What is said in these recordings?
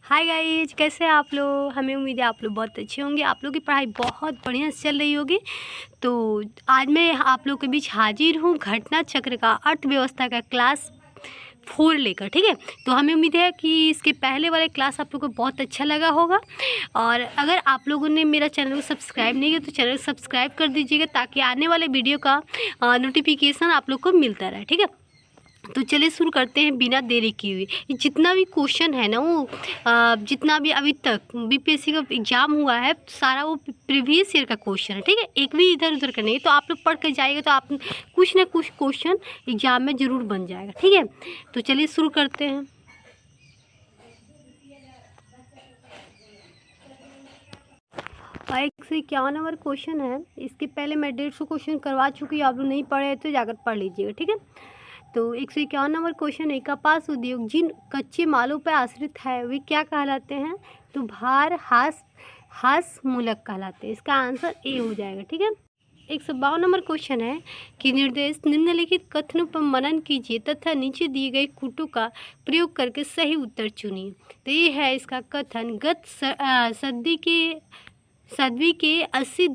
Hi guys, कैसे हैं आप लोग। हमें उम्मीद है आप लोग बहुत अच्छे होंगे। आप लोग की पढ़ाई बहुत बढ़िया से चल रही होगी। तो आज मैं आप लोग के बीच हाजिर हूँ घटना चक्र का अर्थव्यवस्था का क्लास 4 लेकर। ठीक है, तो हमें उम्मीद है कि इसके पहले वाले क्लास आप लोग को बहुत अच्छा लगा होगा। और अगर आप लोगों ने मेरा चैनल को सब्सक्राइब नहीं किया तो चैनल को सब्सक्राइब कर दीजिएगा, ताकि आने वाले वीडियो का नोटिफिकेशन आप लोग को मिलता रहे। ठीक है, तो चलिए शुरू करते हैं बिना देरी किए हुए। ये जितना भी क्वेश्चन है ना, वो जितना भी अभी तक बीपीएससी का एग्जाम हुआ है, सारा वो प्रीवियस ईयर का क्वेश्चन है। ठीक है, एक भी इधर उधर का नहीं है। तो आप लोग पढ़ कर जाइएगा तो आप कुछ ना कुछ क्वेश्चन एग्जाम में ज़रूर बन जाएगा। ठीक है, तो चलिए शुरू करते हैं। और 151 नंबर क्वेश्चन है। इसके पहले मैं 150 क्वेश्चन करवा चुकी हूँ। आप लोग नहीं पढ़े तो जाकर पढ़ लीजिएगा। ठीक है, तो 151 नंबर क्वेश्चन है, कपास उद्योग जिन कच्चे मालों पर आश्रित है वे क्या कहलाते हैं? तो भार हास मूलक कहलाते हैं। इसका आंसर ए हो जाएगा। ठीक है, 152 नंबर क्वेश्चन है कि निर्देश निम्नलिखित कथनों पर मनन कीजिए तथा नीचे दिए गए कूटों का प्रयोग करके सही उत्तर चुनिए। तो ये है इसका कथन, गत सदी के 80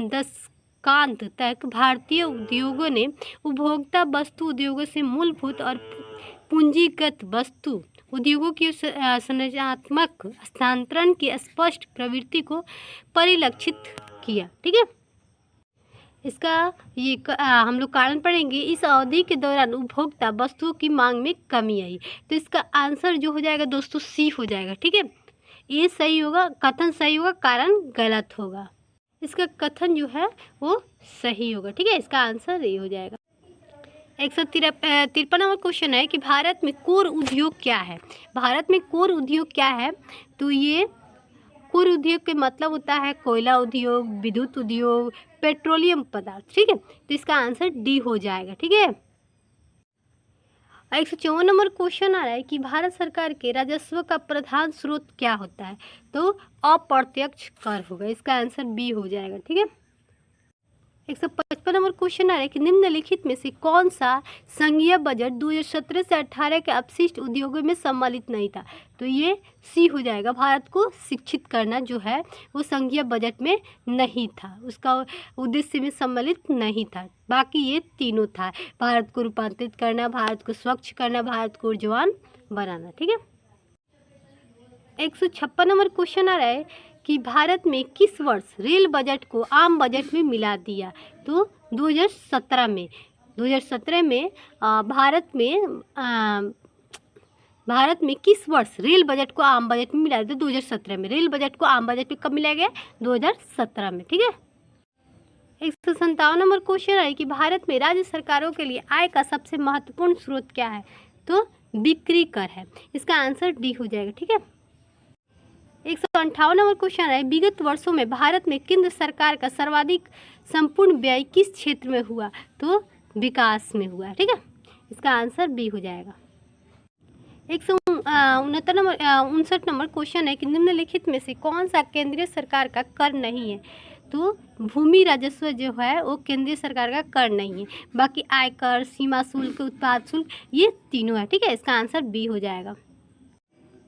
दशकांत तक भारतीय उद्योगों ने उपभोक्ता वस्तु उद्योगों से मूलभूत और पूंजीगत वस्तु उद्योगों की संरचनात्मक हस्तांतरण की स्पष्ट प्रवृत्ति को परिलक्षित किया। ठीक है, इसका ये हम लोग कारण पढ़ेंगे। इस अवधि के दौरान उपभोक्ता वस्तुओं की मांग में कमी आई। तो इसका आंसर जो हो जाएगा दोस्तों सी हो जाएगा। ठीक है, ये सही होगा, कथन सही होगा, कारण गलत होगा। इसका कथन जो है वो सही होगा। ठीक है, इसका आंसर ये हो जाएगा। 153 नंबर क्वेश्चन है कि भारत में कोर उद्योग क्या है? भारत में कोर उद्योग क्या है? तो ये कोर उद्योग के मतलब होता है कोयला उद्योग, विद्युत उद्योग, पेट्रोलियम पदार्थ। ठीक है, तो इसका आंसर डी हो जाएगा। ठीक है, 154 नंबर क्वेश्चन आ रहा है कि भारत सरकार के राजस्व का प्रधान स्रोत क्या होता है? तो अप्रत्यक्ष कर होगा। इसका आंसर बी हो जाएगा। ठीक है, 155 नंबर क्वेश्चन आ रहा है कि निम्नलिखित में से कौन सा संघीय बजट 2017 से 18 के अपशिष्ट उद्योगों में सम्मिलित नहीं था? तो ये सी हो जाएगा। भारत को शिक्षित करना जो है वो संघीय बजट में नहीं था, उसका उद्देश्य में सम्मिलित नहीं था। बाकी ये तीनों था, भारत को रूपांतरित करना, भारत को स्वच्छ करना, भारत को ऊर्जावान बनाना। ठीक है, 156 नंबर क्वेश्चन आ रहा है कि भारत में किस वर्ष रेल बजट को आम बजट में मिला दिया? तो 2017 में। 2017 में भारत में किस वर्ष रेल बजट को आम बजट में मिला दिया? 2017 में। रेल बजट को आम बजट में कब मिलाया गया? 2017 में। ठीक है, 157 नंबर क्वेश्चन है कि भारत में राज्य सरकारों के लिए आय का सबसे महत्वपूर्ण स्रोत क्या है? तो बिक्री कर है। इसका आंसर डी हो जाएगा। ठीक है, 158 नंबर क्वेश्चन है, विगत वर्षों में भारत में केंद्र सरकार का सर्वाधिक संपूर्ण व्यय किस क्षेत्र में हुआ? तो विकास में हुआ। ठीक है, इसका आंसर बी हो जाएगा। 159 नंबर क्वेश्चन है कि निम्नलिखित में से कौन सा केंद्रीय सरकार का कर नहीं है? तो भूमि राजस्व जो है वो केंद्रीय सरकार का कर नहीं है। बाकी आयकर, सीमा शुल्क, उत्पाद शुल्क, ये तीनों है। ठीक है, इसका आंसर बी हो जाएगा।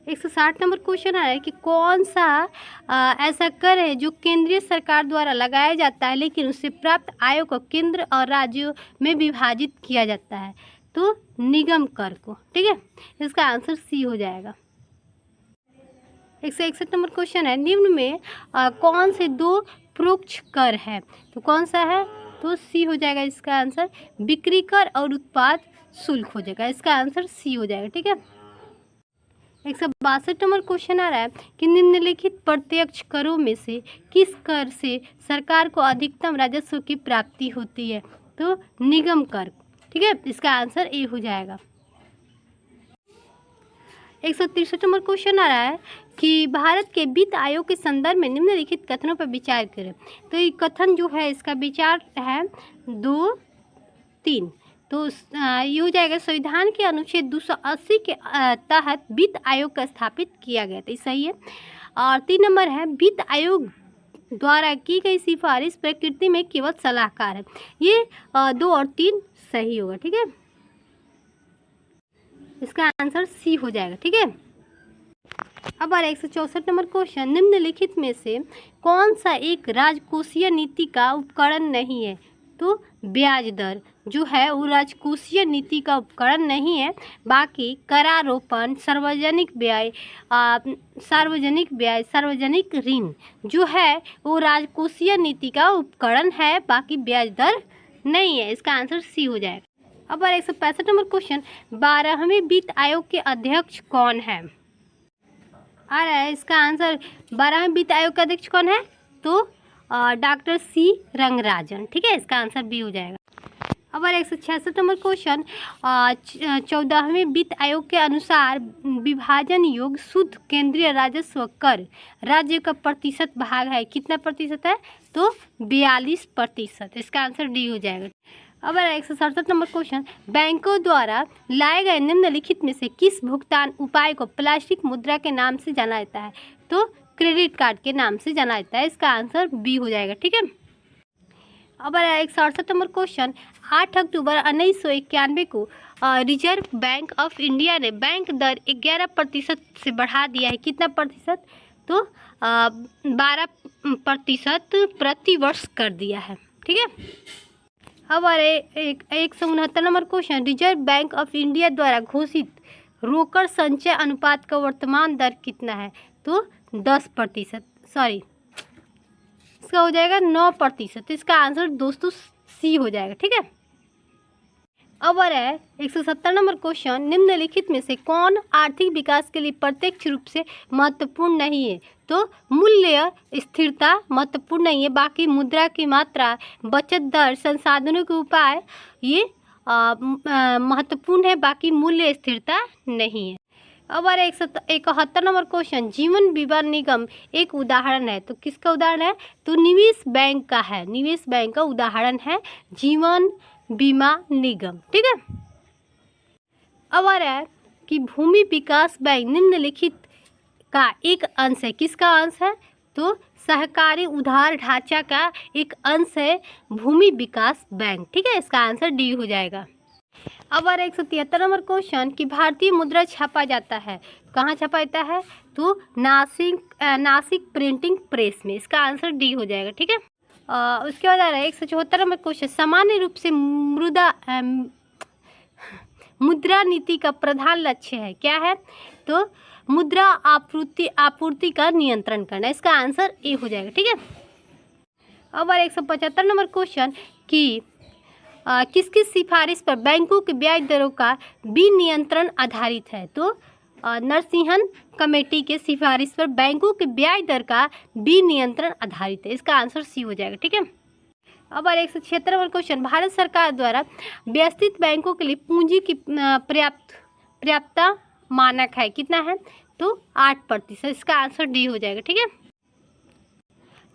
160 नंबर क्वेश्चन आ रहा है कि कौन सा ऐसा कर है जो केंद्रीय सरकार द्वारा लगाया जाता है लेकिन उससे प्राप्त आय को केंद्र और राज्यों में विभाजित किया जाता है? तो निगम कर को। ठीक है, इसका आंसर सी हो जाएगा। 161 नंबर क्वेश्चन है, निम्न में कौन से दो परोक्ष कर है? तो कौन सा है? तो सी हो जाएगा। इसका आंसर बिक्री कर और उत्पाद शुल्क हो जाएगा। इसका आंसर सी हो जाएगा। ठीक है, 162 नंबर क्वेश्चन आ रहा है कि निम्नलिखित प्रत्यक्ष करों में से किस कर से सरकार को अधिकतम राजस्व की प्राप्ति होती है? तो निगम कर। ठीक है, इसका आंसर ए हो जाएगा। 163 नंबर क्वेश्चन आ रहा है कि भारत के वित्त आयोग के संदर्भ में निम्नलिखित कथनों पर विचार करें। तो ये कथन जो है इसका विचार है 2, 3। तो ये हो जाएगा, संविधान के अनुच्छेद 280 के तहत वित्त आयोग का स्थापित किया गया था। सही है। और 3 नंबर है, वित्त आयोग द्वारा की गई सिफारिश प्रकृति में केवल सलाहकार है। ये 2 और 3 सही होगा। ठीक है, इसका आंसर सी हो जाएगा। ठीक है, अब आ रहा है 164 नंबर क्वेश्चन, निम्नलिखित में से कौन सा एक राजकोषीय नीति का उपकरण नहीं है? तो ब्याज दर जो है वो राजकोषीय नीति का उपकरण नहीं है, बाकी करारोपण, सार्वजनिक ऋण जो है वो राजकोषीय नीति का उपकरण है, बाकी ब्याज दर नहीं है। इसका आंसर सी हो जाएगा। अब 165 नंबर क्वेश्चन, 12वें वित्त आयोग के अध्यक्ष कौन है? आ रहा है इसका आंसर, 12वें वित्त आयोग का अध्यक्ष कौन है? तो डॉक्टर सी रंगराजन। ठीक है, इसका आंसर बी हो जाएगा। अब 166 नंबर क्वेश्चन, 14वें वित्त आयोग के अनुसार विभाजन योग्य शुद्ध केंद्रीय राजस्व कर राज्य का प्रतिशत भाग है, कितना प्रतिशत है? तो 42%। इसका आंसर डी हो जाएगा। अब 167 नंबर क्वेश्चन, बैंकों द्वारा लाए गए निम्नलिखित में से किस भुगतान उपाय को प्लास्टिक मुद्रा के नाम से जाना जाता है? तो क्रेडिट कार्ड के नाम से जाना जाता है। इसका आंसर बी हो जाएगा। ठीक है। अब 168 नंबर क्वेश्चन, 8 अक्टूबर 1991 को रिजर्व बैंक ऑफ इंडिया ने बैंक दर 11% से बढ़ा दिया है, कितना प्रतिशत? तो 12% प्रति वर्ष कर दिया है। ठीक है। अब 169 number question, reserve bank of India द्वारा घोषित रोकड़ संचय अनुपात का वर्तमान दर कितना है? तो 10%, सॉरी इसका हो जाएगा 9%। इसका आंसर दोस्तों सी हो जाएगा। ठीक है। अब है 170 नंबर क्वेश्चन, निम्नलिखित में से कौन आर्थिक विकास के लिए प्रत्यक्ष रूप से महत्वपूर्ण नहीं है? तो मूल्य स्थिरता महत्वपूर्ण नहीं है, बाकी मुद्रा की मात्रा, बचत दर, संसाधनों के उपाय ये महत्वपूर्ण है, बाकी मूल्य स्थिरता नहीं है। अब 171 नंबर क्वेश्चन, जीवन बीमा निगम एक उदाहरण है, तो किसका उदाहरण है? तो निवेश बैंक का है, निवेश बैंक का उदाहरण है जीवन बीमा निगम। ठीक है। अब आ रहा है कि भूमि विकास बैंक निम्नलिखित का एक अंश है, किसका अंश है? तो सहकारी उधार ढांचा का एक अंश है भूमि विकास बैंक। ठीक है, इसका आंसर डी हो जाएगा। अब 173 नंबर क्वेश्चन कि भारतीय मुद्रा छापा जाता है, कहाँ छापा जाता है? तो नासिक प्रिंटिंग प्रेस में। इसका आंसर डी हो जाएगा। ठीक है। उसके बाद आ रहा है 174 नंबर क्वेश्चन, सामान्य रूप से मुद्रा नीति का प्रधान लक्ष्य है, क्या है? तो मुद्रा आपूर्ति का नियंत्रण करना। इसका आंसर ए हो जाएगा। ठीक है। अब 175 नंबर क्वेश्चन कि किसकी सिफारिश पर बैंकों के ब्याज दरों का विनियंत्रण आधारित है? तो नरसिंहन कमेटी के सिफारिश पर बैंकों के ब्याज दर का विनियंत्रण आधारित है। इसका आंसर सी हो जाएगा। ठीक है। अब 176 नंबर क्वेश्चन, भारत सरकार द्वारा व्यवस्थित बैंकों के लिए पूंजी की पर्याप्तता मानक है, कितना है? तो 8%। इसका आंसर डी हो जाएगा। ठीक है।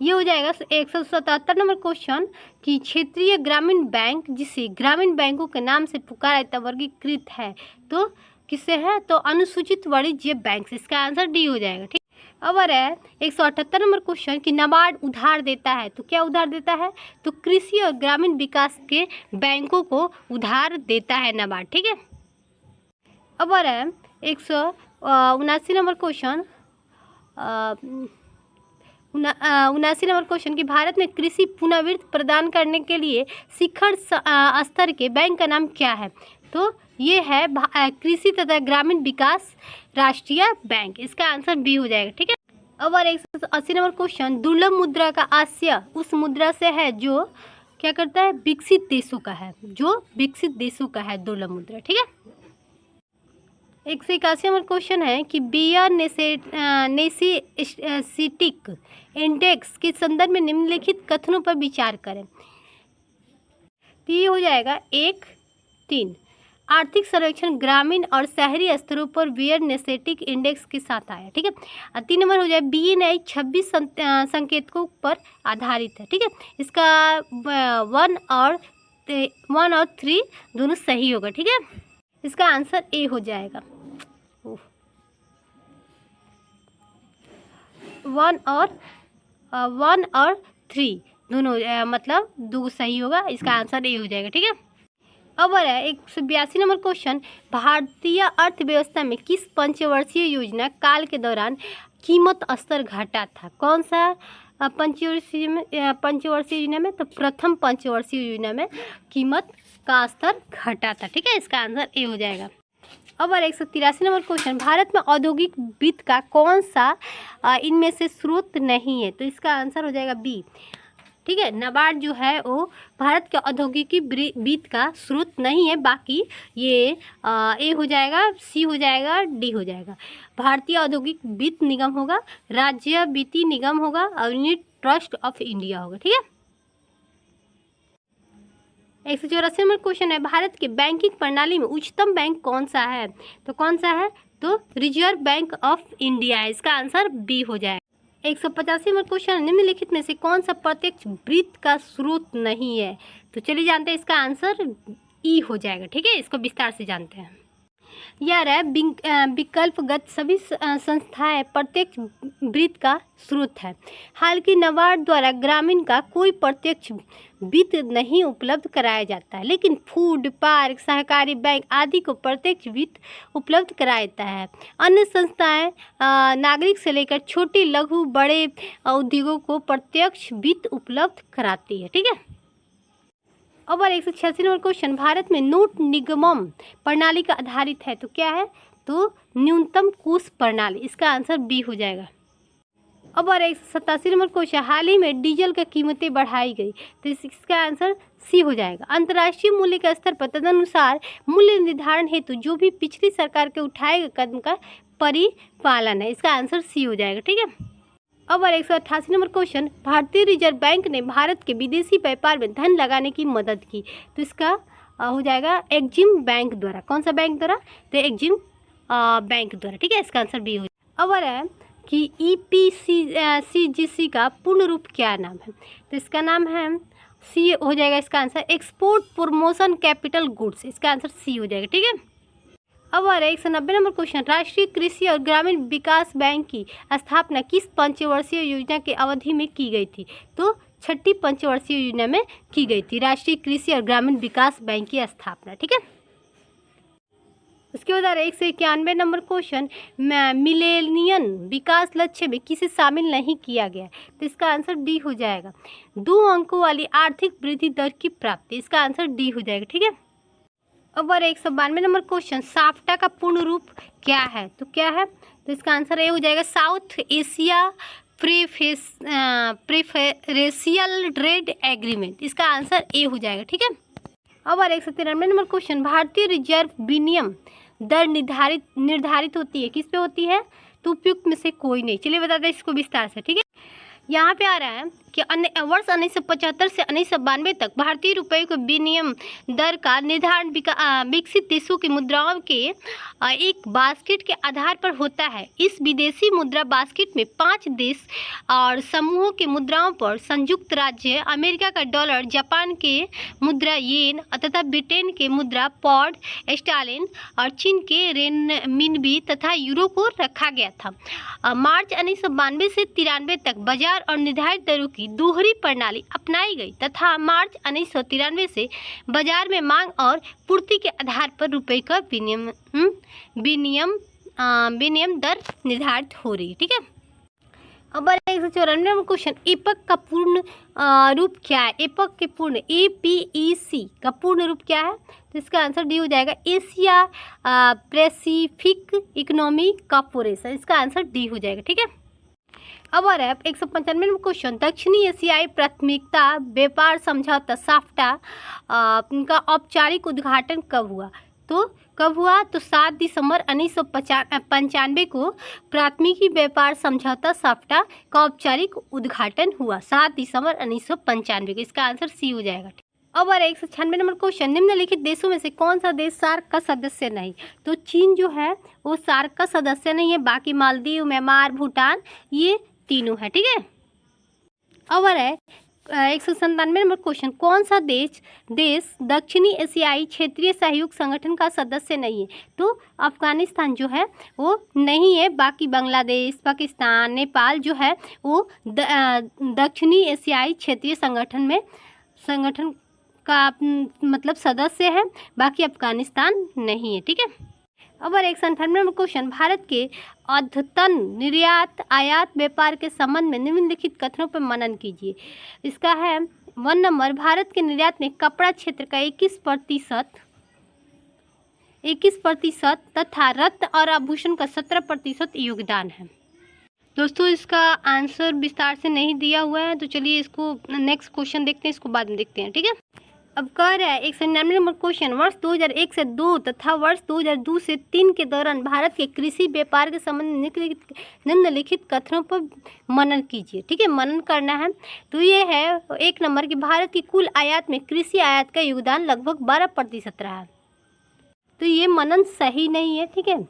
ये हो जाएगा 177 नंबर क्वेश्चन कि क्षेत्रीय ग्रामीण बैंक जिसे ग्रामीण बैंकों के नाम से पुकारा जाता वर्गीकृत है, तो किससे है? तो अनुसूचित वाणिज्य बैंक से। इसका आंसर डी हो जाएगा। ठीक। अब आ रहा है 178 नंबर क्वेश्चन कि नाबार्ड उधार देता है, तो क्या उधार देता है? तो कृषि और ग्रामीण विकास के बैंकों को उधार देता है नाबार्ड। ठीक है। अब आ रहा है 179 नंबर क्वेश्चन, 79 नंबर क्वेश्चन कि भारत में कृषि पुनर्वित्त प्रदान करने के लिए शिखर स्तर के बैंक का नाम क्या है? तो ये है कृषि तथा ग्रामीण विकास राष्ट्रीय बैंक। इसका आंसर बी हो जाएगा। ठीक है। अब 180 नंबर क्वेश्चन, दुर्लभ मुद्रा का आशय उस मुद्रा से है जो क्या करता है? विकसित देशों का है, जो विकसित देशों का है दुर्लभ मुद्रा। ठीक है। 181 नंबर क्वेश्चन है कि बियर नेसीसिटिक इंडेक्स के संदर्भ में निम्नलिखित कथनों पर विचार करें। तो ये हो जाएगा 1-3, आर्थिक सर्वेक्षण ग्रामीण और शहरी स्तरों पर बियर नेसेटिक इंडेक्स के साथ आया। ठीक है। 3 नंबर हो जाए BNI 26 संकेतकों पर आधारित है। ठीक है। इसका 1 और 3 दोनों सही होगा। ठीक है। इसका आंसर ए हो जाएगा। 1 और 3 दोनों मतलब 2 सही होगा। इसका आंसर ए हो जाएगा। ठीक है। अब आ रहा है 182 नंबर क्वेश्चन, भारतीय अर्थव्यवस्था में किस पंचवर्षीय योजना काल के दौरान कीमत स्तर घटा था? कौन सा पंचवर्षीय योजना में? तो प्रथम पंचवर्षीय योजना में कीमत का स्तर घटा था। ठीक है, इसका आंसर ए हो जाएगा। अब 183 नंबर क्वेश्चन, भारत में औद्योगिक वित्त का कौन सा इनमें से स्रोत नहीं है? तो इसका आंसर हो जाएगा बी। ठीक है, नाबार्ड जो है वो भारत के औद्योगिकी वित्त का स्रोत नहीं है, बाकी ये ए हो जाएगा, सी हो जाएगा, डी हो जाएगा। भारतीय औद्योगिक वित्त निगम होगा, राज्य वित्तीय निगम होगा और यूनिट ट्रस्ट ऑफ इंडिया होगा। ठीक है, 184 नंबर क्वेश्चन है, भारत के बैंकिंग प्रणाली में उच्चतम बैंक कौन सा है? तो कौन सा है? तो रिजर्व बैंक ऑफ इंडिया है। इसका आंसर बी हो जाएगा। 185 नंबर क्वेश्चन, निम्नलिखित में से कौन सा प्रत्यक्ष वित्त का स्रोत नहीं है? तो चलिए जानते हैं, इसका आंसर ई हो जाएगा। ठीक है, इसको विस्तार से जानते हैं। यार है विकल्पगत सभी संस्थाएं प्रत्यक्ष वित्त का स्रोत है। हालांकि नाबार्ड द्वारा ग्रामीण का कोई प्रत्यक्ष वित्त नहीं उपलब्ध कराया जाता है, लेकिन फूड पार्क, सहकारी बैंक आदि को प्रत्यक्ष वित्त उपलब्ध कराता है। अन्य संस्थाएं नागरिक से लेकर छोटे लघु बड़े उद्योगों को प्रत्यक्ष वित्त उपलब्ध कराती है। ठीक है, अब 186 नंबर क्वेश्चन, भारत में नोट निगमन प्रणाली का आधारित है। तो क्या है? तो न्यूनतम कोष प्रणाली। इसका आंसर बी हो जाएगा। अब 187 नंबर क्वेश्चन, हाल ही में डीजल की कीमतें बढ़ाई गई। तो इसका आंसर सी हो जाएगा। अंतर्राष्ट्रीय मूल्य के स्तर पर तदनुसार मूल्य निर्धारण हेतु जो भी पिछली सरकार के उठाए गए कदम का परिपालन है। इसका आंसर सी हो जाएगा। ठीक है, अब 188 नंबर क्वेश्चन, भारतीय रिजर्व बैंक ने भारत के विदेशी व्यापार में धन लगाने की मदद की। तो इसका हो जाएगा एक्जिम बैंक द्वारा। कौन सा बैंक द्वारा? तो एक्जिम बैंक द्वारा। ठीक है, इसका आंसर बी हो जाएगा। अब आ रहा है कि EPCGC का पूर्ण रूप क्या नाम है? तो इसका नाम है सी हो जाएगा। इसका answer export promotion capital goods. इसका आंसर सी हो जाएगा। ठीक है, अब आ रहा है 190 नंबर क्वेश्चन, राष्ट्रीय कृषि और ग्रामीण विकास बैंक की स्थापना किस पंचवर्षीय योजना के अवधि में की गई थी? तो छठी पंचवर्षीय योजना में की गई थी राष्ट्रीय कृषि और ग्रामीण विकास बैंक की स्थापना। ठीक है, उसके बाद 191 नंबर क्वेश्चन, मिलेनियम विकास लक्ष्य में किसे शामिल नहीं किया गया? तो इसका आंसर डी हो जाएगा, 2 अंकों वाली आर्थिक वृद्धि दर की प्राप्ति। इसका आंसर डी हो जाएगा। ठीक है, अब 192 नंबर क्वेश्चन, साफ्टा का पूर्ण रूप क्या है? तो क्या है? तो इसका आंसर ए हो जाएगा, south Asia preferential trade agreement. इसका आंसर ए हो जाएगा। ठीक है, अब 193 नंबर क्वेश्चन, भारतीय रिजर्व विनिमय दर निर्धारित होती है, किस पे होती है? तो उपयुक्त में से कोई नहीं। चलिए बताते हैं इसको विस्तार से। ठीक है, यहाँ पे आ रहा है कि वर्ष 1975 से 1992 तक भारतीय रुपये के विनिमय दर का निर्धारण विकसित देशों की मुद्राओं के एक बास्केट के आधार पर होता है। इस विदेशी मुद्रा बास्केट में 5 देश और समूहों के मुद्राओं पर संयुक्त राज्य अमेरिका का डॉलर, जापान के मुद्रा येन तथा ब्रिटेन के मुद्रा पौंड स्टर्लिंग और चीन के रेनमिनबी तथा यूरो को रखा गया था। मार्च 1992 से 93 तक बाजार और निर्धारित दरों की दोहरी प्रणाली अपनाई गई तथा मार्च 1993 से बाजार में मांग और पूर्ति के आधार पर रुपए का विनिमय दर निर्धारित हो रही है। ठीक है, अब 194 नंबर क्वेश्चन, एपक का पूर्ण रूप क्या है? एपक के पूर्ण APEC का पूर्ण रूप क्या है? तो इसका आंसर डी हो जाएगा, एशिया पैसिफिक इकोनॉमिक कॉर्पोरेशन। इसका आंसर डी हो जाएगा। ठीक है, अब आ रहा है 195 नंबर क्वेश्चन, दक्षिणी एशियाई प्राथमिकता व्यापार समझौता साफ्टा का औपचारिक उद्घाटन कब हुआ? तो कब हुआ? तो 7 दिसंबर 1995 को प्राथमिकी व्यापार समझौता साफ्टा का औपचारिक उद्घाटन हुआ, 7 दिसंबर 1995 को। इसका आंसर सी हो जाएगा। अब 196 नंबर क्वेश्चन, निम्नलिखित देशों में से कौन सा देश सार्क का सदस्य नहीं? तो चीन जो है वो सार्क का सदस्य नहीं है, बाकी मालदीव, म्यांमार, भूटान ये तीनों है। ठीक है, अब है 197 नंबर क्वेश्चन, कौन सा देश दक्षिणी एशियाई क्षेत्रीय सहयोग संगठन का सदस्य नहीं है? तो अफगानिस्तान जो है वो नहीं है, बाकी बांग्लादेश, पाकिस्तान, नेपाल जो है वो दक्षिणी एशियाई क्षेत्रीय संगठन का मतलब सदस्य है, बाकी अफगानिस्तान नहीं है। ठीक है। अब और 198 नंबर क्वेश्चन, भारत के अद्यतन निर्यात आयात व्यापार के संबंध में निम्नलिखित कथनों पर मनन कीजिए। इसका है 1 नंबर, भारत के निर्यात में कपड़ा क्षेत्र का 21% तथा रत्न और आभूषण का 17% योगदान है। दोस्तों इसका आंसर विस्तार से नहीं दिया हुआ है, तो चलिए इसको नेक्स्ट क्वेश्चन देखते हैं, इसको बाद में देखते हैं। ठीक है। अब कह रहा है 199 नंबर क्वेश्चन, वर्ष 2001 से 2 तथा वर्ष 2002 से 3 के दौरान भारत के कृषि व्यापार के संबंध में निम्नलिखित कथनों पर मनन कीजिए। ठीक है, मनन करना है। तो ये है 1 नंबर कि भारत की कुल आयात में कृषि आयात का योगदान लगभग 12% रहा है। तो ये मनन सही नहीं है। ठीक है।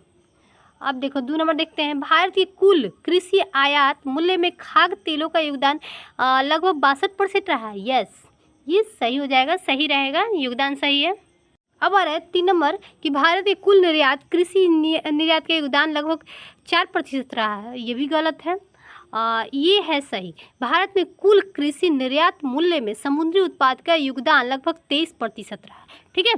अब देखो 2 नंबर देखते हैं, भारत की कुल कृषि आयात मूल्य में खाद्य तेलों का योगदान लगभग 62% रहा है। यस, ये सही हो जाएगा, सही रहेगा, योगदान सही है। अब आ रहा है 3 नंबर कि भारत के कुल निर्यात कृषि निर्यात का योगदान लगभग 4% रहा है। ये भी गलत है। ये है सही, भारत में कुल कृषि निर्यात मूल्य में समुद्री उत्पाद का योगदान लगभग 23% रहा। ठीक है,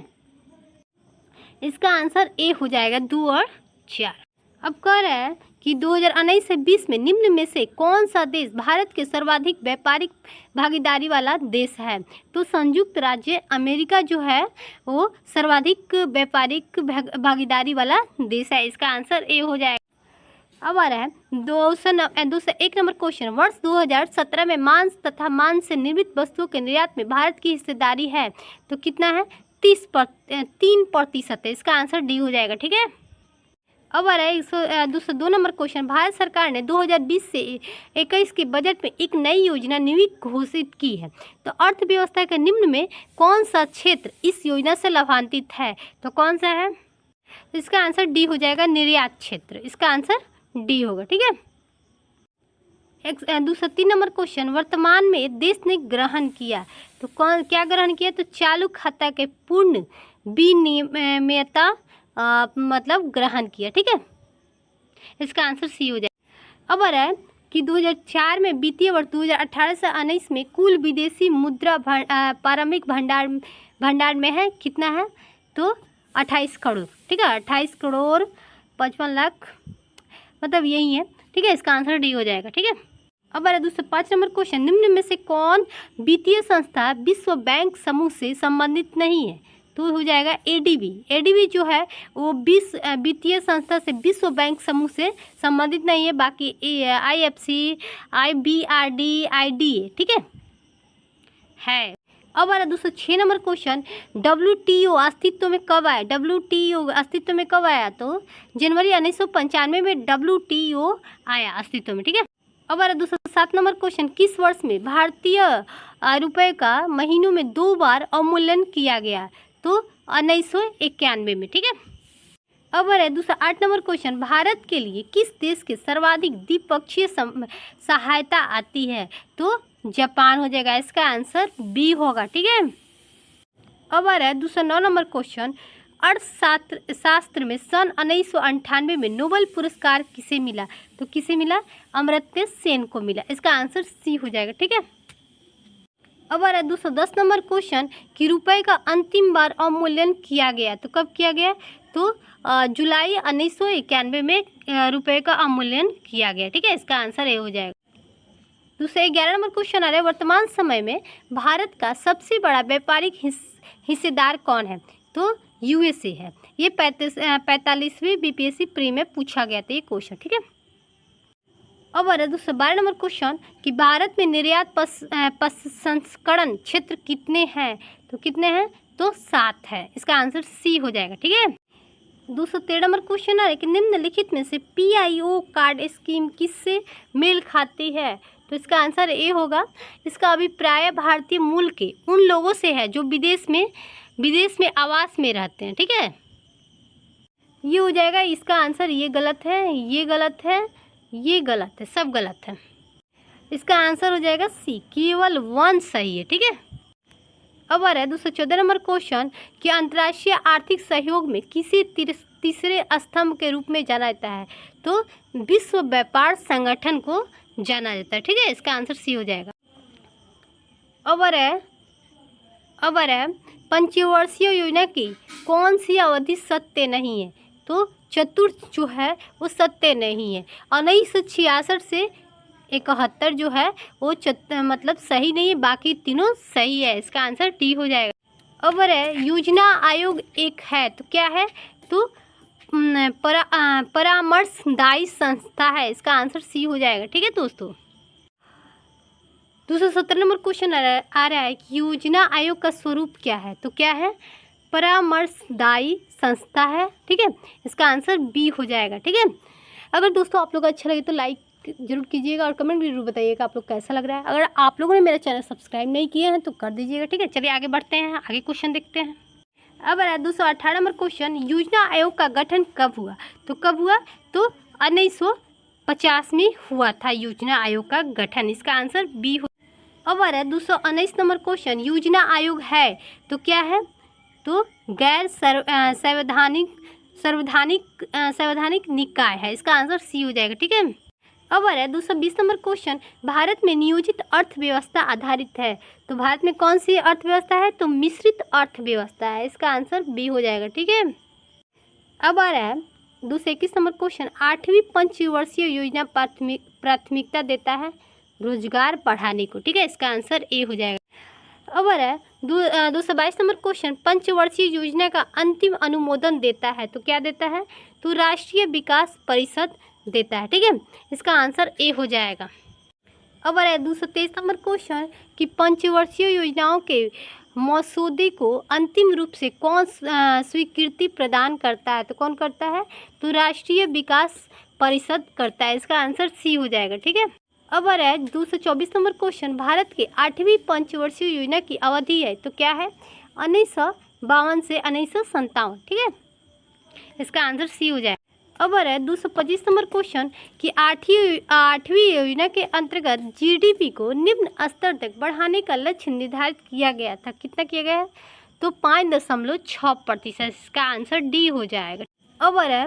इसका आंसर ए हो जाएगा 2 और 4। अब कह रहा है कि 2019 से 20 में निम्न में से कौन सा देश भारत के सर्वाधिक व्यापारिक भागीदारी वाला देश है? तो संयुक्त राज्य अमेरिका जो है वो सर्वाधिक व्यापारिक भागीदारी वाला देश है। इसका आंसर ए हो जाएगा। अब आ रहा है 201 नंबर क्वेश्चन, वर्ष 2017 में मांस तथा मांस से निर्मित वस्तुओं के निर्यात में भारत की हिस्सेदारी है तो कितना है? 3% है। इसका आंसर डी हो जाएगा। ठीक है। अब आ रहा है 202 नंबर क्वेश्चन, भारत सरकार ने 2020 से 21 के बजट में एक नई योजना निविक घोषित की है तो अर्थव्यवस्था के निम्न में कौन सा क्षेत्र इस योजना से लाभान्वित है? तो कौन सा है? इसका आंसर डी हो जाएगा, निर्यात क्षेत्र। इसका आंसर डी होगा। ठीक है। 203 नंबर क्वेश्चन, वर्तमान में देश ने ग्रहण किया तो क्या ग्रहण किया? तो चालू खाता के पूर्ण विनियमितता मतलब ग्रहण किया। ठीक है, इसका आंसर सी हो जाए। अब आ रहा है कि 2004 में वित्तीय वर्ष 2018 से 19 में कुल विदेशी मुद्रा प्रारंभिक भंडार में है कितना है? तो 28 करोड़। ठीक है, 28 करोड़ 55 लाख मतलब यही है। ठीक है, इसका आंसर डी हो जाएगा। ठीक है। अब आ रहा है 205 नंबर क्वेश्चन, निम्न में से कौन वित्तीय संस्था विश्व बैंक समूह से संबंधित नहीं है? तो हो जाएगा एडीबी। एडीबी जो है वो वित्तीय संस्था से विश्व बैंक समूह से संबंधित नहीं है, बाकी आईएफसी, आईबीआरडी, आईडीए। ठीक है। अब आ रहा 206 नंबर क्वेश्चन, डब्ल्यूटीओ अस्तित्व में कब आया? डब्ल्यूटीओ अस्तित्व में कब आया? तो जनवरी 1995 में डब्ल्यूटीओ आया अस्तित्व में। ठीक है। अब आ रहा 207 नंबर क्वेश्चन, किस वर्ष में भारतीय रुपए का महीनों में 2 बार अवमूल्यन किया गया? तो 1991 में। ठीक है। अब आ रहा है 208 नंबर क्वेश्चन, भारत के लिए किस देश की सर्वाधिक द्विपक्षीय सहायता आती है? तो जापान हो जाएगा। इसका आंसर बी होगा। ठीक है। अब आ रहा है 209 नंबर क्वेश्चन, अर्थशास्त्र में सन 1998 में नोबेल पुरस्कार किसे मिला? तो किसे मिला? अमर्त्य सेन को मिला। इसका आंसर सी हो जाएगा। ठीक है। अब आ रहा है 210 नंबर क्वेश्चन कि रुपए का अंतिम बार अवमूल्यन किया गया तो कब किया गया? तो जुलाई 1991 में रुपए का अवमूल्यन किया गया। ठीक है, इसका आंसर ए हो जाएगा। 211 नंबर क्वेश्चन आ रहा है, वर्तमान समय में भारत का सबसे बड़ा व्यापारिक हिस्सेदार कौन है? तो यूएसए है। ये 45वीं बीपीएससी प्री में पूछा गया था ये क्वेश्चन। ठीक है। अब आ रहा है 212 नंबर क्वेश्चन कि भारत में निर्यात प्रसंस्करण क्षेत्र कितने हैं? तो कितने हैं? तो 7 है। इसका आंसर सी हो जाएगा। ठीक है। 213 नंबर क्वेश्चन आ रहा है कि निम्नलिखित में से पीआईओ कार्ड स्कीम किससे मेल खाती है? तो इसका आंसर ए होगा। इसका अभिप्राय भारतीय मूल के उन लोगों से है जो विदेश में आवास में रहते हैं। ठीक है, ये हो जाएगा। इसका आंसर ये गलत है, ये गलत है, ये गलत है, सब गलत है। इसका आंसर हो जाएगा सी, केवल 1 सही है। ठीक है। अब आ रहा है 214 नंबर क्वेश्चन कि अंतर्राष्ट्रीय आर्थिक सहयोग में किसे तीसरे स्तंभ के रूप में जाना जाता है? तो विश्व व्यापार संगठन को जाना जाता है। ठीक है, इसका आंसर सी हो जाएगा। अब आ रहा है अब आ रहा है पंचवर्षीय योजना की कौन सी अवधि सत्य नहीं है? तो चतुर्थ जो है वो सत्य नहीं है। 1966 से 71 जो है वो मतलब सही नहीं है, बाकी तीनों सही है। इसका आंसर डी हो जाएगा। अब है योजना आयोग एक है तो क्या है? तो परामर्शदायी संस्था है। इसका आंसर सी हो जाएगा। ठीक है दोस्तों, 217 नंबर क्वेश्चन आ रहा है कि योजना आयोग का स्वरूप क्या है? तो क्या है? परामर्शदायी संस्था है। ठीक है, इसका आंसर बी हो जाएगा। ठीक है, अगर दोस्तों आप लोग को अच्छा लगे तो लाइक जरूर कीजिएगा और कमेंट भी जरूर बताइएगा आप लोग कैसा लग रहा है। अगर आप लोगों ने मेरा चैनल सब्सक्राइब नहीं किया है तो कर दीजिएगा। ठीक है, चलिए आगे बढ़ते हैं, आगे क्वेश्चन देखते हैं। अब आ रहा है 218 नंबर क्वेश्चन, योजना आयोग का गठन कब हुआ? तो कब हुआ? तो 1950 में हुआ था योजना आयोग का गठन। इसका आंसर बी हो। अब आ रहा है 219 नंबर क्वेश्चन, योजना आयोग है तो क्या है? तो गैर संवैधानिक निकाय है। इसका आंसर सी हो जाएगा। ठीक है, अब आ रहा है 220 नंबर क्वेश्चन, भारत में नियोजित अर्थव्यवस्था आधारित है तो भारत में कौन सी अर्थव्यवस्था है? तो मिश्रित अर्थव्यवस्था है। इसका आंसर बी हो जाएगा। ठीक है, अब आ रहा है 221 नंबर क्वेश्चन, 8वीं पंचवर्षीय योजना प्राथमिकता देता है रोजगार बढ़ाने को। ठीक है, इसका आंसर ए हो जाएगा। अब आ रहा है 222 नंबर क्वेश्चन, पंचवर्षीय योजना का अंतिम अनुमोदन देता है तो क्या देता है? तो राष्ट्रीय विकास परिषद देता है। ठीक है, इसका आंसर ए हो जाएगा। अब आ रहा है 223 नंबर क्वेश्चन कि पंचवर्षीय योजनाओं के मसौदे को अंतिम रूप से कौन स्वीकृति प्रदान करता है? तो कौन करता है? तो राष्ट्रीय विकास परिषद करता है। इसका आंसर सी हो जाएगा। ठीक है, अब आ रहा है 224 नंबर क्वेश्चन, भारत के 8वीं पंचवर्षीय योजना की अवधि है तो क्या है? 1952 से 1957। ठीक है, इसका आंसर सी हो जाएगा। अब आ रहा है 225 नंबर क्वेश्चन कि आठवीं योजना के अंतर्गत जीडीपी को निम्न स्तर तक बढ़ाने का लक्ष्य निर्धारित किया गया था। कितना किया गया है? तो 5.6%। इसका आंसर डी हो जाएगा। अब आ रहा है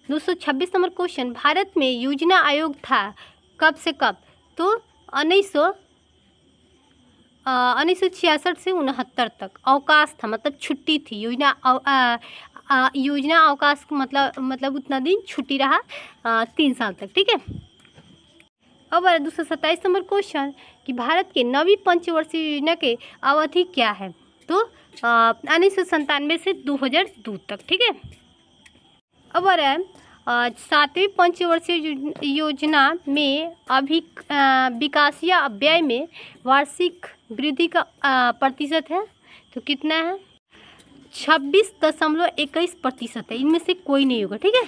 226 नंबर क्वेश्चन, भारत में योजना आयोग था कब से कब? तो 1966 से 69 तक अवकाश था, मतलब छुट्टी थी। योजना अवकाश मतलब उतना दिन छुट्टी रहा 3 साल तक। ठीक है, अब 227 नंबर क्वेश्चन कि भारत के 9वीं पंचवर्षीय योजना के अवधि क्या है? तो 1997 से 2002 तक। ठीक है, अब आ रहा है 7वीं पंचवर्षीय योजना में विकासीय व्यय में वार्षिक वृद्धि का प्रतिशत है तो कितना है? 26.21% है। इनमें से कोई नहीं होगा। ठीक है,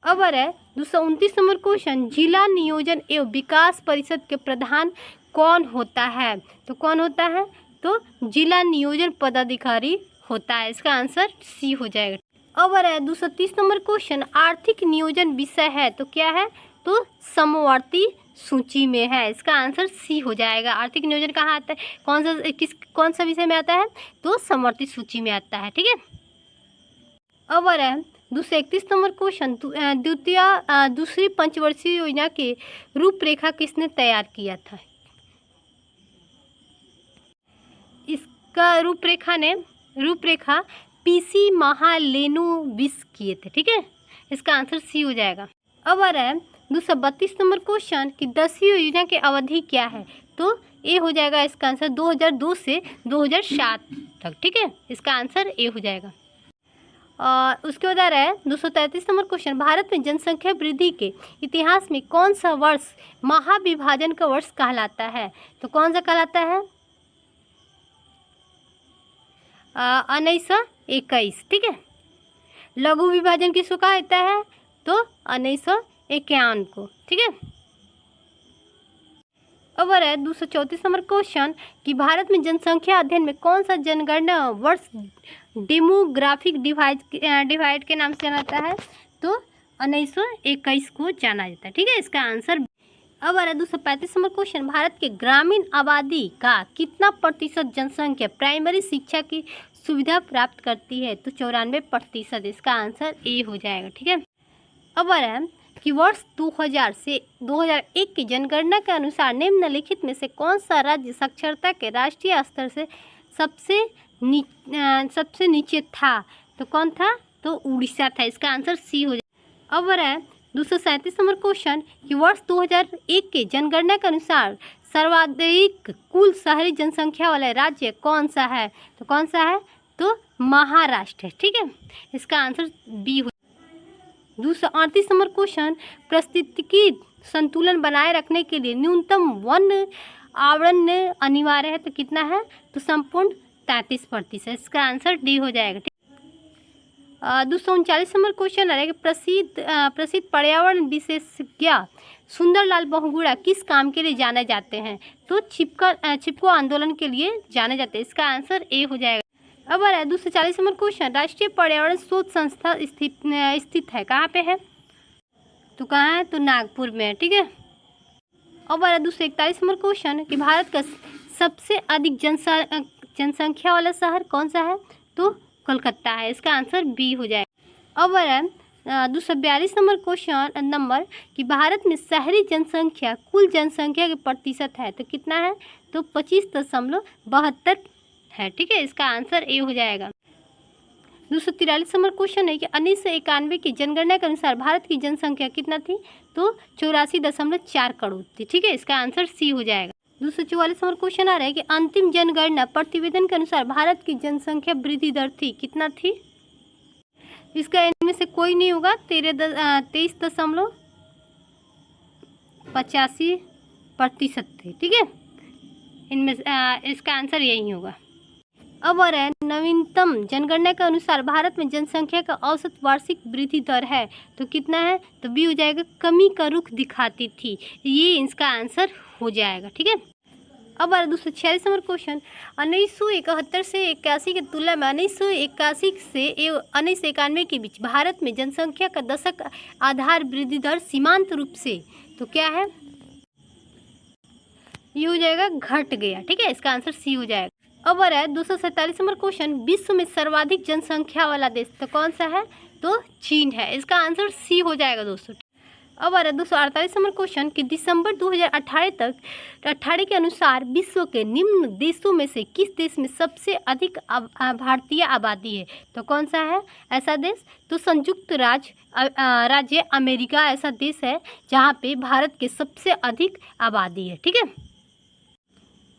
अब आ रहा है 229 नंबर क्वेश्चन, जिला नियोजन एवं विकास परिषद के प्रधान कौन होता है? तो कौन होता है? तो जिला नियोजन पदाधिकारी होता है। इसका आंसर सी हो जाएगा। अब आ रहा है 230 नंबर क्वेश्चन, आर्थिक नियोजन विषय है तो क्या है? तो समवर्ती सूची में है। इसका आंसर सी हो जाएगा। आर्थिक नियोजन कहाँ आता है? कौन सा विषय में आता है? तो समवर्ती सूची में आता है। ठीक है, अब आ रहा है 231 नंबर क्वेश्चन, दूसरी पंचवर्षीय योजना की रूपरेखा किसने तैयार किया था? इसका रूपरेखा पीसी महालेनोविस किए थे। ठीक है, इसका आंसर सी हो जाएगा। अब आ रहा है 232 नंबर क्वेश्चन कि 10वीं योजना की अवधि क्या है? तो ए हो जाएगा इसका आंसर 2002 से 2007 तक। ठीक है, इसका आंसर ए हो जाएगा। उसके बाद आ रहा है 233 नंबर क्वेश्चन, भारत में जनसंख्या वृद्धि के इतिहास में कौन सा वर्ष महाविभाजन का वर्ष कहलाता है? तो कौन सा कहलाता है? 1921। ठीक है, लघु विभाजन किसको कहा जाता है? तो 1951 को। ठीक है, अब आ रहा है 234 नंबर क्वेश्चन कि भारत में जनसंख्या अध्ययन में कौन सा जनगणना वर्ष डेमोग्राफिक डिवाइड के नाम से जाना जाता है? तो 1921 को जाना जाता है। ठीक है, इसका आंसर। अब आ रहा है 235 नंबर क्वेश्चन, भारत के ग्रामीण आबादी का कितना प्रतिशत जनसंख्या प्राइमरी शिक्षा की सुविधा प्राप्त करती है? तो 94%। इसका आंसर ए हो जाएगा। ठीक है, अब आ रहा है कि वर्ष 2000 से 2001 की जनगणना के अनुसार निम्नलिखित में से कौन सा राज्य साक्षरता के राष्ट्रीय स्तर से सबसे नीचे था, तो कौन था? तो उड़ीसा था। इसका आंसर सी हो जाएगा। अब है 237 नंबर क्वेश्चन कि वर्ष 2001 के जनगणना के अनुसार सर्वाधिक कुल शहरी जनसंख्या वाला राज्य कौन सा है? तो कौन सा है? तो महाराष्ट्र है। ठीक है, इसका आंसर बी हो। 238 नंबर क्वेश्चन, पारिस्थितिकी संतुलन बनाए रखने के लिए न्यूनतम वन आवरण अनिवार्य है, तो कितना है? तो संपूर्ण 33%। इसका आंसर डी हो जाएगा। 239 नंबर क्वेश्चन है कि प्रसिद्ध पर्यावरण विशेषज्ञ सुंदरलाल बहुगुणा किस काम के लिए जाने जाते हैं? तो चिपको आंदोलन के लिए जाने जाते हैं। इसका आंसर ए हो जाएगा। अब है 240 नंबर क्वेश्चन, राष्ट्रीय पर्यावरण शोध संस्था स्थित है कहाँ पे है? तो कहाँ है? तो नागपुर में है। ठीक है। अब है 241 नंबर क्वेश्चन कि भारत का सबसे अधिक जनसंख्या वाला शहर कौन सा है? तो कोलकाता है। इसका आंसर बी हो जाएगा। अब है 242 नंबर क्वेश्चन नंबर कि भारत में शहरी जनसंख्या कुल जनसंख्या के प्रतिशत है, तो कितना है? तो 25.72 है। ठीक है, इसका आंसर ए हो जाएगा। 243 नंबर क्वेश्चन है कि 1991 की जनगणना के अनुसार भारत की जनसंख्या कितना थी? तो 84.4 करोड़ थी। ठीक है, इसका आंसर सी हो जाएगा। 244 नंबर क्वेश्चन आ रहा है कि अंतिम जनगणना प्रतिवेदन के अनुसार भारत की जनसंख्या वृद्धि दर थी, कितना थी? इसका इनमें से कोई नहीं होगा। 23.85% थे। ठीक है, इनमें इसका आंसर यही होगा। अब आ रहा है नवीनतम जनगणना के अनुसार भारत में जनसंख्या का औसत वार्षिक वृद्धि दर है, तो कितना है? तो बी हो जाएगा, कमी का रुख दिखाती थी। ये इसका आंसर हो जाएगा। ठीक है। अब 246 नंबर क्वेश्चन, 1971 से 81 की तुलना में 1981 से 1991 के बीच भारत में जनसंख्या का दशक आधार वृद्धि दर सीमांत रूप से तो क्या है? ये हो जाएगा घट गया। ठीक है, इसका आंसर सी हो जाएगा। अब आ रहा है 247 नंबर क्वेश्चन, विश्व में सर्वाधिक जनसंख्या वाला देश तो कौन सा है? तो चीन है। इसका आंसर सी हो जाएगा दोस्तों। अब आ रहा है 248 नंबर क्वेश्चन कि दिसंबर 2018 के अनुसार विश्व के निम्न देशों में से किस देश में सबसे अधिक भारतीय आबादी है? तो कौन सा है ऐसा देश? तो संयुक्त राज्य अमेरिका ऐसा देश है जहाँ पे भारत के सबसे अधिक आबादी है। ठीक है।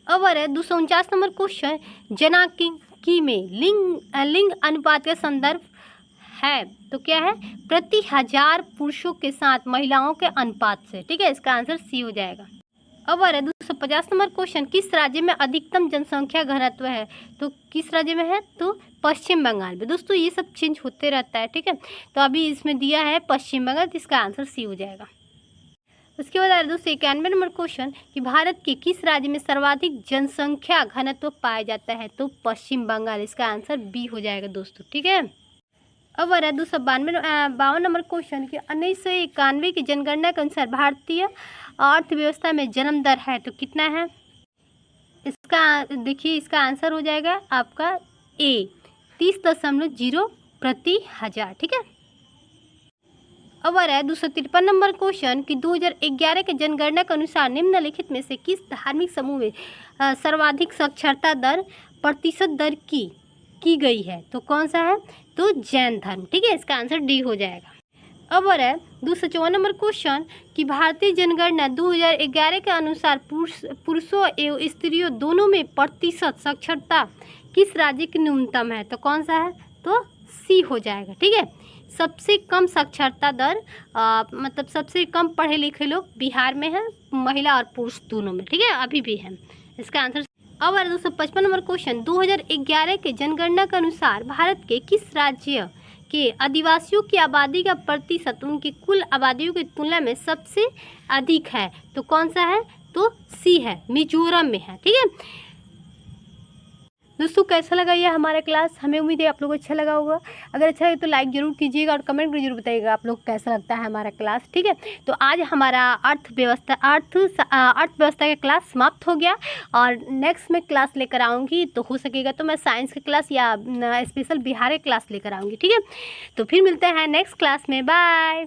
अब आ रहा है 249 नंबर क्वेश्चन, जनांकीय में लिंग अनुपात का संदर्भ है, तो क्या है? प्रति 1000 पुरुषों के साथ महिलाओं के अनुपात से। ठीक है, इसका आंसर सी हो जाएगा। अब आ रहा है 250 नंबर क्वेश्चन, किस राज्य में अधिकतम जनसंख्या घनत्व है? तो किस राज्य में है? तो पश्चिम बंगाल में। दोस्तों ये सब चेंज होते रहता है। ठीक है, तो अभी इसमें दिया है पश्चिम बंगाल, तो इसका आंसर सी हो जाएगा। उसके बाद आ रहा है 291 नंबर क्वेश्चन कि भारत के किस राज्य में सर्वाधिक जनसंख्या घनत्व पाया जाता है? तो पश्चिम बंगाल। इसका आंसर बी हो जाएगा दोस्तों। ठीक है। अब आ रहा है 252 नंबर क्वेश्चन कि 1991 की जनगणना के अनुसार भारतीय अर्थव्यवस्था में जन्म दर है, तो कितना है? इसका देखिए, इसका आंसर हो जाएगा आपका ए, 30.0 प्रति 1000। ठीक है। अब आ रहा है 253 नंबर क्वेश्चन कि 2011 के जनगणना के अनुसार निम्नलिखित में से किस धार्मिक समूह में सर्वाधिक साक्षरता दर प्रतिशत दर की गई है? तो कौन सा है? तो जैन धर्म। ठीक है, इसका आंसर डी हो जाएगा। अब आ रहा है 254 नंबर क्वेश्चन कि भारतीय जनगणना 2011 के अनुसार पुरुषों एवं स्त्रियों दोनों में प्रतिशत साक्षरता किस राज्य की न्यूनतम है? तो कौन सा है? तो सी हो जाएगा। ठीक है, सबसे कम साक्षरता दर मतलब सबसे कम पढ़े लिखे लोग बिहार में हैं, महिला और पुरुष दोनों में। ठीक है, अभी भी है। इसका आंसर। अब 255 नंबर क्वेश्चन, 2011 के जनगणना के अनुसार भारत के किस राज्य के आदिवासियों की आबादी का प्रतिशत उनकी कुल आबादियों की तुलना में सबसे अधिक है? तो कौन सा है? तो सी है, मिजोरम में है। ठीक है दोस्तों, कैसा लगा ये हमारा क्लास? हमें उम्मीद है आप लोगों को अच्छा लगा होगा। अगर अच्छा लगे तो लाइक जरूर कीजिएगा और कमेंट में जरूर बताइएगा आप लोग कैसा लगता है हमारा क्लास। ठीक है, तो आज हमारा अर्थव्यवस्था का क्लास समाप्त हो गया और नेक्स्ट में क्लास लेकर आऊँगी, तो हो सकेगा तो मैं साइंस की क्लास या स्पेशल बिहार की क्लास लेकर आऊँगी। ठीक है, तो फिर मिलते हैं नेक्स्ट क्लास में। बाय।